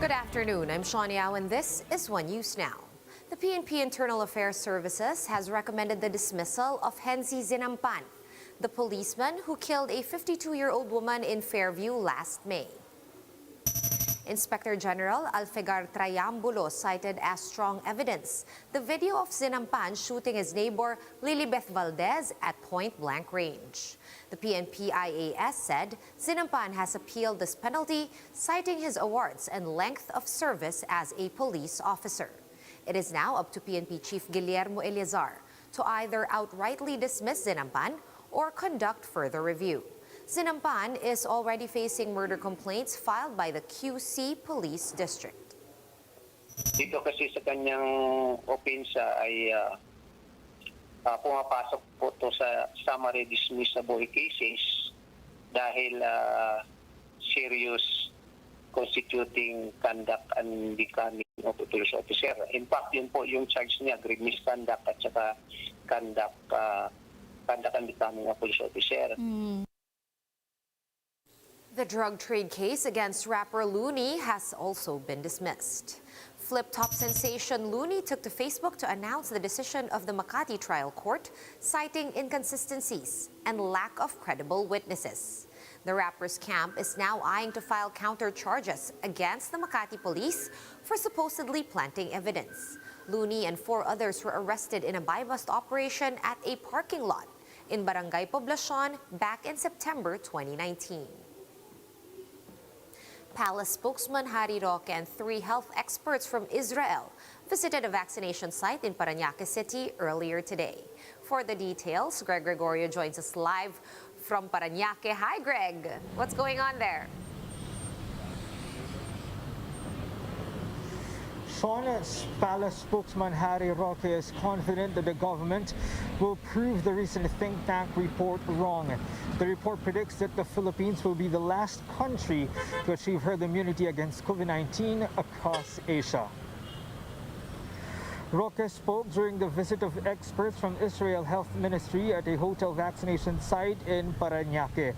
Good afternoon. I'm Sean Yao, and this is One News Now. The PNP Internal Affairs Services has recommended the dismissal of Henzi Zinampan, the policeman who killed a 52-year-old woman in Fairview last May. Inspector General Alfegar Trayambulo cited as strong evidence the video of Zinampan shooting his neighbor Lilibeth Valdez at point-blank range. The PNP-IAS said Zinampan has appealed this penalty, citing his awards and length of service as a police officer. It is now up to PNP Chief Guillermo Eleazar to either outrightly dismiss Zinampan or conduct further review. Zinampan is already facing murder complaints filed by the QC Police District. Dito kasi sa kanyang opensya ay pumapasok po to sa summary dismissible cases dahil serious constituting conduct and becoming of a police officer. In fact, yun po yung charge niya, grave misconduct at saka conduct and becoming a police officer. The drug trade case against rapper Looney has also been dismissed. Flip-top sensation Looney took to Facebook to announce the decision of the Makati trial court, citing inconsistencies and lack of credible witnesses. The rapper's camp is now eyeing to file counter charges against the Makati police for supposedly planting evidence. Looney and 4 others were arrested in a buy-bust operation at a parking lot in Barangay Poblacion back in September 2019. Palace spokesman Harry Roque and 3 health experts from Israel visited a vaccination site in Parañaque City earlier today. For the details, Greg Gregorio joins us live from Parañaque. Hi, Greg. What's going on there? Sean's Palace spokesman Harry Roque is confident that the government will prove the recent think tank report wrong. The report predicts that the Philippines will be the last country to achieve herd immunity against COVID-19 across Asia. Roque spoke during the visit of experts from Israel Health Ministry at a hotel vaccination site in Parañaque.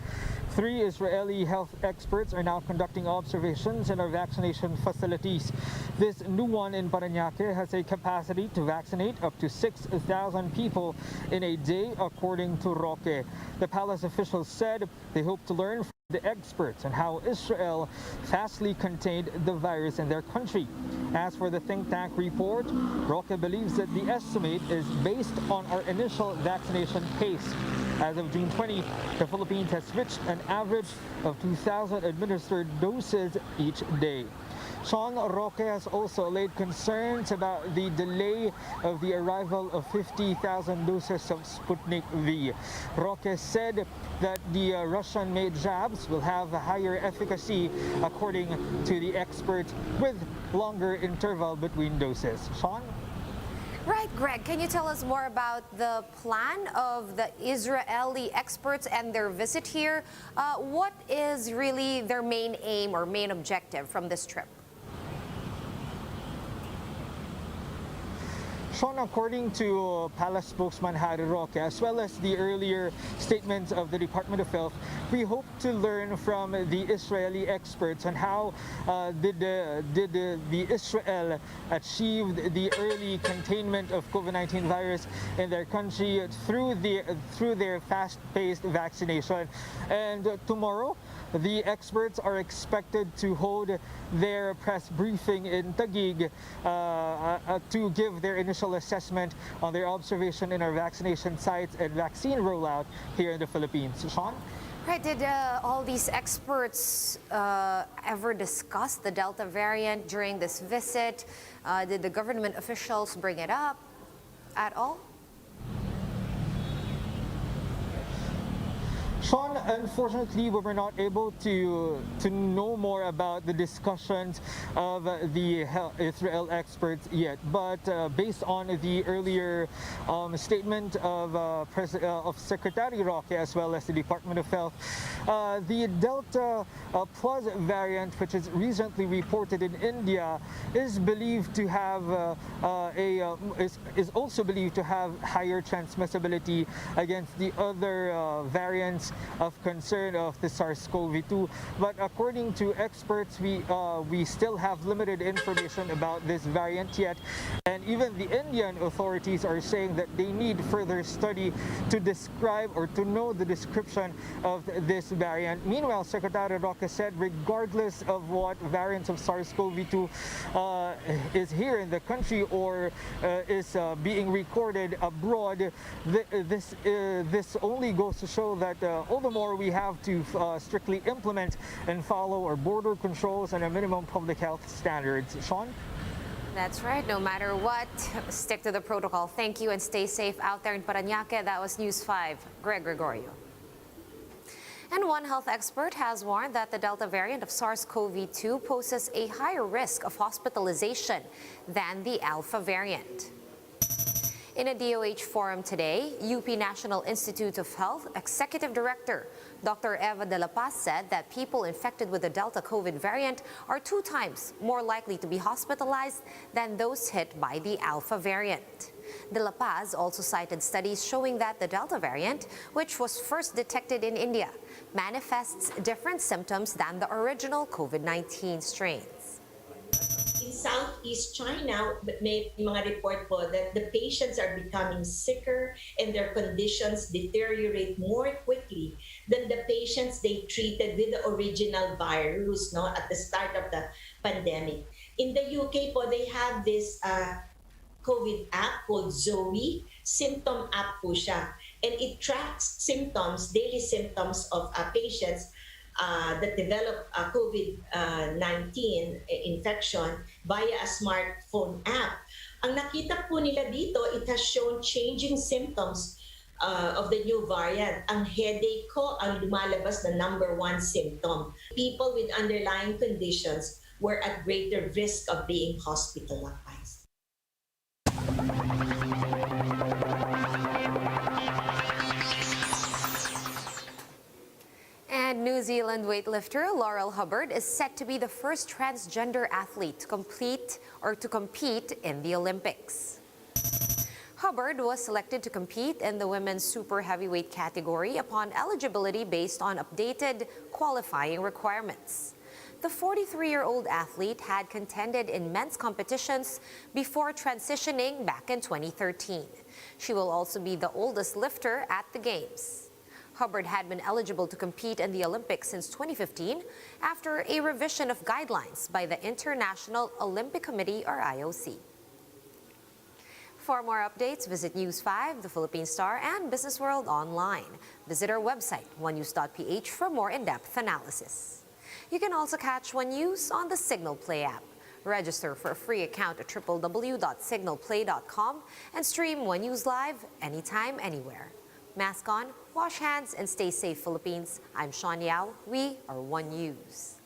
3 Israeli health experts are now conducting observations in our vaccination facilities. This new one in Parañaque has a capacity to vaccinate up to 6,000 people in a day, according to Roque. The palace officials said they hope to learn from the experts on how Israel fastly contained the virus in their country. As for the think tank report, Roque believes that the estimate is based on our initial vaccination pace. As of June 20, the Philippines has reached an average of 2,000 administered doses each day. Sean, Roque has also allayed concerns about the delay of the arrival of 50,000 doses of Sputnik V. Roque said that the Russian-made jabs will have a higher efficacy, according to the experts, with longer interval between doses. Sean? Right, Greg, can you tell us more about the plan of the Israeli experts and their visit here? What is really their main aim or main objective from this trip? Sean, according to Palace spokesman Harry Roque, as well as the earlier statements of the Department of Health, we hope to learn from the Israeli experts on how did the Israel achieve the early containment of COVID-19 virus in their country through their fast-paced vaccination. And tomorrow, the experts are expected to hold their press briefing in Taguig to give their initial assessment on their observation in our vaccination sites and vaccine rollout here in the Philippines. Sean? Right, did all these experts ever discuss the Delta variant during this visit? Did the government officials bring it up at all? Sean, unfortunately, we were not able to know more about the discussions of the Israel experts yet. But based on the earlier statement of Secretary Roque as well as the Department of Health, the Delta Plus variant, which is recently reported in India, is believed to have is also believed to have higher transmissibility against the other variants of concern of the SARS-CoV-2. But according to experts, we still have limited information about this variant yet. And even the Indian authorities are saying that they need further study to describe or to know the description of this variant. Meanwhile, Secretary Roque said regardless of what variants of SARS-CoV-2 is here in the country or is being recorded abroad, this only goes to show that all the more we have to strictly implement and follow our border controls and our minimum public health standards. Sean? That's right. No matter what, stick to the protocol. Thank you and stay safe out there in Parañaque. That was News 5. Greg Gregorio. And one health expert has warned that the Delta variant of SARS-CoV-2 poses a higher risk of hospitalization than the Alpha variant. In a DOH forum today, UP National Institute of Health Executive Director Dr. Eva de la Paz said that people infected with the Delta COVID variant are 2 times more likely to be hospitalized than those hit by the Alpha variant. De la Paz also cited studies showing that the Delta variant, which was first detected in India, manifests different symptoms than the original COVID-19 strains. In Southeast China, may mga report po that the patients are becoming sicker and their conditions deteriorate more quickly than the patients they treated with the original virus at the start of the pandemic. In the UK po, they have this COVID app called Zoe, symptom app po siya. And it tracks symptoms, daily symptoms of patients that develop COVID-19 infection via a smartphone app. Ang nakita po nila dito, it has shown changing symptoms of the new variant. Ang headache ko ang lumalabas na number 1 symptom. People with underlying conditions were at greater risk of being hospitalized. And New Zealand weightlifter Laurel Hubbard is set to be the first transgender athlete to compete in the Olympics. Hubbard was selected to compete in the women's super heavyweight category upon eligibility based on updated qualifying requirements. The 43-year-old athlete had contended in men's competitions before transitioning back in 2013. She will also be the oldest lifter at the Games. Hubbard had been eligible to compete in the Olympics since 2015 after a revision of guidelines by the International Olympic Committee or IOC. For more updates, visit News 5, the Philippine Star, and Business World online. Visit our website, onenews.ph, for more in-depth analysis. You can also catch One News on the Signal Play app. Register for a free account at www.signalplay.com and stream One News live anytime, anywhere. Mask on, wash hands, and stay safe, Philippines. I'm Sean Yao. We are One News.